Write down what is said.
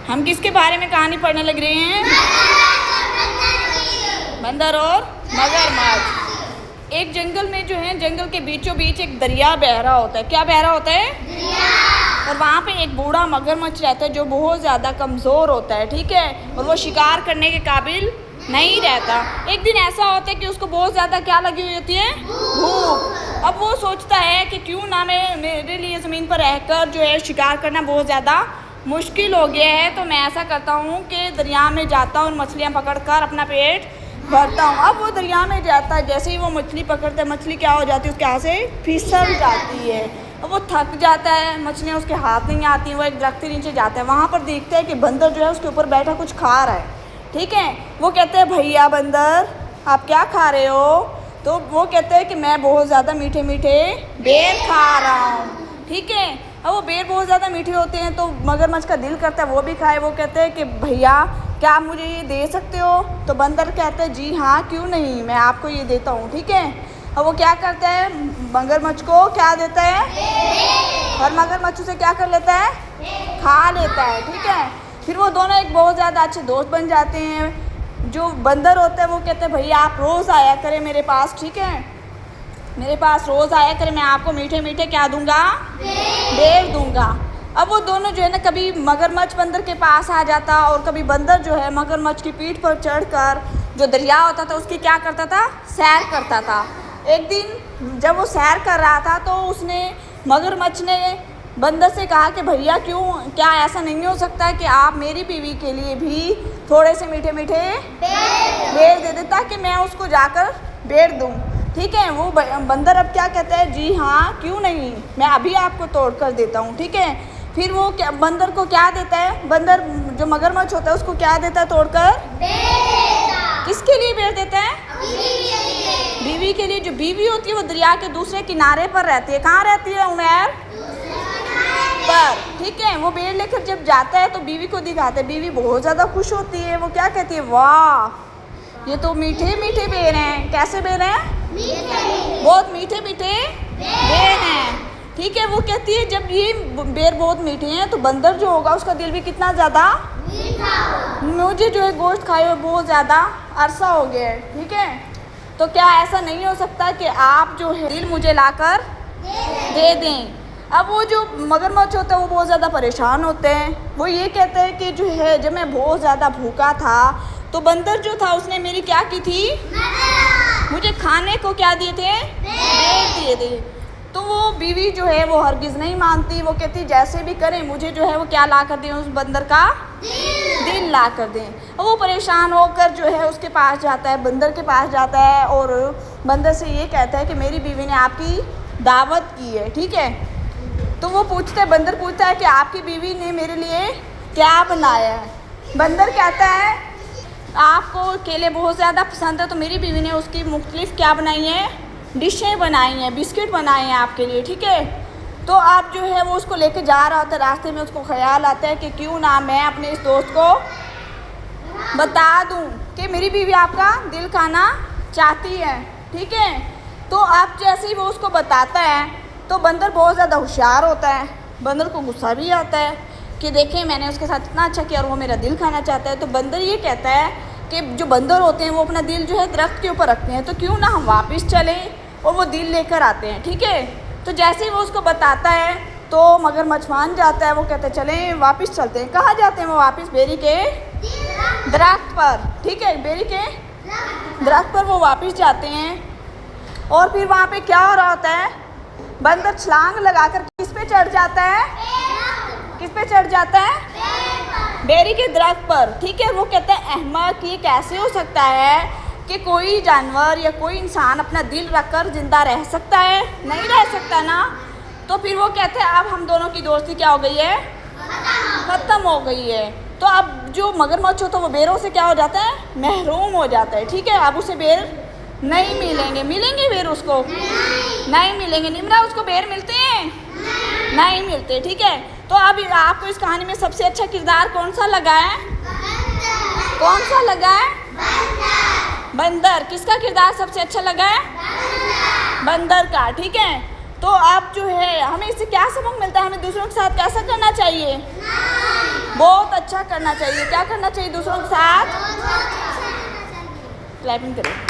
हम किसके बारे में कहानी पढ़ने लग रहे हैं? बंदर और मगरमच्छ। एक जंगल में जो है, जंगल के बीचों बीच एक दरिया बह रहा होता है। क्या बह रहा होता है? दरिया। और वहाँ पे एक बूढ़ा मगरमच्छ रहता है जो बहुत ज़्यादा कमज़ोर होता है, ठीक है, और वो शिकार करने के काबिल नहीं रहता। एक दिन ऐसा होता है कि उसको बहुत ज़्यादा क्या लगी हुई होती है? भूख। अब वो सोचता है कि क्यों ना मेरे लिए ज़मीन पर रहकर जो है शिकार करना बहुत ज़्यादा मुश्किल हो गया है, तो मैं ऐसा करता हूँ कि दरिया में जाता हूँ और मछलियाँ पकड़कर अपना पेट भरता हूँ। अब वो दरिया में जाता है, जैसे ही वो मछली पकड़ता है, मछली क्या हो जाती है, उसके हाथ से फिसल जाती है। अब वो थक जाता है, मछलियाँ उसके हाथ नहीं आती, वो एक दरख्त के नीचे जाता है। वहाँ पर देखता है कि बंदर जो है उसके ऊपर बैठा कुछ खा रहा है, ठीक है। वो कहते हैं, भैया बंदर आप क्या खा रहे हो? तो वो कहते हैं कि मैं बहुत ज़्यादा मीठे मीठे बेर खा रहा हूँ, ठीक है। अब वो बेर बहुत ज़्यादा मीठे होते हैं तो मगरमच्छ का दिल करता है वो भी खाए। वो कहते हैं कि भैया क्या आप मुझे ये दे सकते हो? तो बंदर कहते हैं जी हाँ, क्यों नहीं, मैं आपको ये देता हूँ, ठीक है। अब वो क्या करता है, मगरमच्छ को क्या देता है, और मगरमच्छ उसे क्या कर लेता है, खा लेता है, ठीक है। फिर वो दोनों एक बहुत ज़्यादा अच्छे दोस्त बन जाते हैं। जो बंदर होता है वो कहते हैं भैया आप रोज़ आया करें मेरे पास, ठीक है, मेरे पास रोज़ आया करें, मैं आपको मीठे मीठे क्या दूंगा, बेर दूंगा। अब वो दोनों जो है ना, कभी मगरमच्छ बंदर के पास आ जाता और कभी बंदर जो है मगरमच्छ की पीठ पर चढ़कर जो दरिया होता था उसकी क्या करता था, सैर करता था। एक दिन जब वो सैर कर रहा था तो उसने, मगरमच्छ ने बंदर से कहा कि भैया क्या ऐसा नहीं हो सकता कि आप मेरी बीवी के लिए भी थोड़े से मीठे मीठे बेर दे दे ताकि मैं उसको जाकर बेर दूँ, ठीक है। वो बंदर अब क्या कहता है, जी हाँ क्यों नहीं, मैं अभी आपको तोड़ कर देता हूँ, ठीक है। फिर वो क्या बंदर को क्या देता है, बंदर जो मगरमच्छ होता है उसको क्या देता है तोड़कर, किसके लिए बेर देता है, बीवी के लिए। जो बीवी होती है वो दरिया के दूसरे किनारे पर रहती है। कहाँ रहती है उमैर? पर, ठीक है। वो बेर लेकर जब जाता है तो बीवी को दिखाता है, बीवी बहुत ज़्यादा खुश होती है। वो क्या कहती है, वाह ये तो मीठे मीठे बेर हैं। कैसे बेर हैं? बहुत मीठे मीठे बेर हैं, ठीक है। वो कहती है जब ये बेर बहुत मीठे हैं तो बंदर जो होगा उसका दिल भी कितना ज़्यादा मीठा, मुझे जो है गोश्त खाए हुए बहुत ज़्यादा अरसा हो गया है, ठीक है। तो क्या ऐसा नहीं हो सकता कि आप जो है दिल मुझे लाकर दे दें? अब वो जो मगरमच्छ होता है वो बहुत ज़्यादा परेशान होते हैं। वो ये कहते हैं कि जो है जब मैं बहुत ज़्यादा भूखा था तो बंदर जो था उसने मेरी क्या की थी, मुझे खाने को क्या दिए थे, बेर दिए थे। तो वो बीवी जो है वो हरगिज़ नहीं मानती। वो कहती जैसे भी करें मुझे जो है वो क्या ला कर दें, उस बंदर का दिल ला कर दें। और वो परेशान होकर जो है उसके पास जाता है, बंदर के पास जाता है और बंदर से ये कहता है कि मेरी बीवी ने आपकी दावत की है, ठीक है। तो वो पूछता है, बंदर पूछता है कि आपकी बीवी ने मेरे लिए क्या बनाया है? बंदर कहता है आपको केले बहुत ज़्यादा पसंद है तो मेरी बीवी ने उसकी मुख्तलिफ क्या बनाई है, डिशें बनाई हैं, बिस्किट बनाए हैं आपके लिए, ठीक है। तो आप जो है वो उसको लेके जा रहा होता है, रास्ते में उसको ख्याल आता है कि क्यों ना मैं अपने इस दोस्त को बता दूं कि मेरी बीवी आपका दिल खाना चाहती है, ठीक है। तो आप जैसे ही वो उसको बताता है तो बंदर बहुत ज़्यादा होशियार होता है। बंदर को गुस्सा भी आता है कि देखें मैंने उसके साथ इतना अच्छा किया और वो मेरा दिल खाना चाहता है। तो बंदर ये कहता है कि जो बंदर होते हैं वो अपना दिल जो है दरख्त के ऊपर रखते हैं, तो क्यों ना हम वापस चलें और वो दिल लेकर आते हैं, ठीक है। तो जैसे ही वो उसको बताता है तो मगरमच्छ मान जाता है। वो कहते हैं चलें वापस चलते हैं। कहाँ जाते हैं वो वापस? बेरी के दरख्त पर, ठीक है, बेरी के दरख्त पर वो वापस जाते हैं। और फिर वहाँ पे क्या हो रहा होता है, बंदर छलांग लगाकर किस पे चढ़ जाता है, किस पे चढ़ जाता है, बेरी के दरख्त पर, ठीक है। वो कहता है अहमक ये कैसे हो सकता है कि कोई जानवर या कोई इंसान अपना दिल रखकर ज़िंदा रह सकता है? नहीं रह सकता ना। तो फिर वो कहते हैं अब हम दोनों की दोस्ती क्या हो गई है, ख़त्म हो गई है। तो अब जो मगरमच्छ होता है वो बेरों से क्या हो जाता है, महरूम हो जाता है, ठीक है। अब उसे बेर नहीं मिलेंगे, मिलेंगे बेर उसको नहीं मिलेंगे। निम्रा उसको बेर मिलते हैं? नहीं मिलते, ठीक है। तो अब आपको इस कहानी में सबसे अच्छा किरदार कौन सा लगा है, कौन सा लगा है, बंदर। किसका किरदार सबसे अच्छा लगा है, बंदर का, ठीक है। तो आप जो है हमें इससे क्या सबक मिलता है, हमें दूसरों के साथ कैसा करना चाहिए, बहुत अच्छा करना चाहिए। क्या करना चाहिए दूसरों के साथ? क्लैपिंग करें।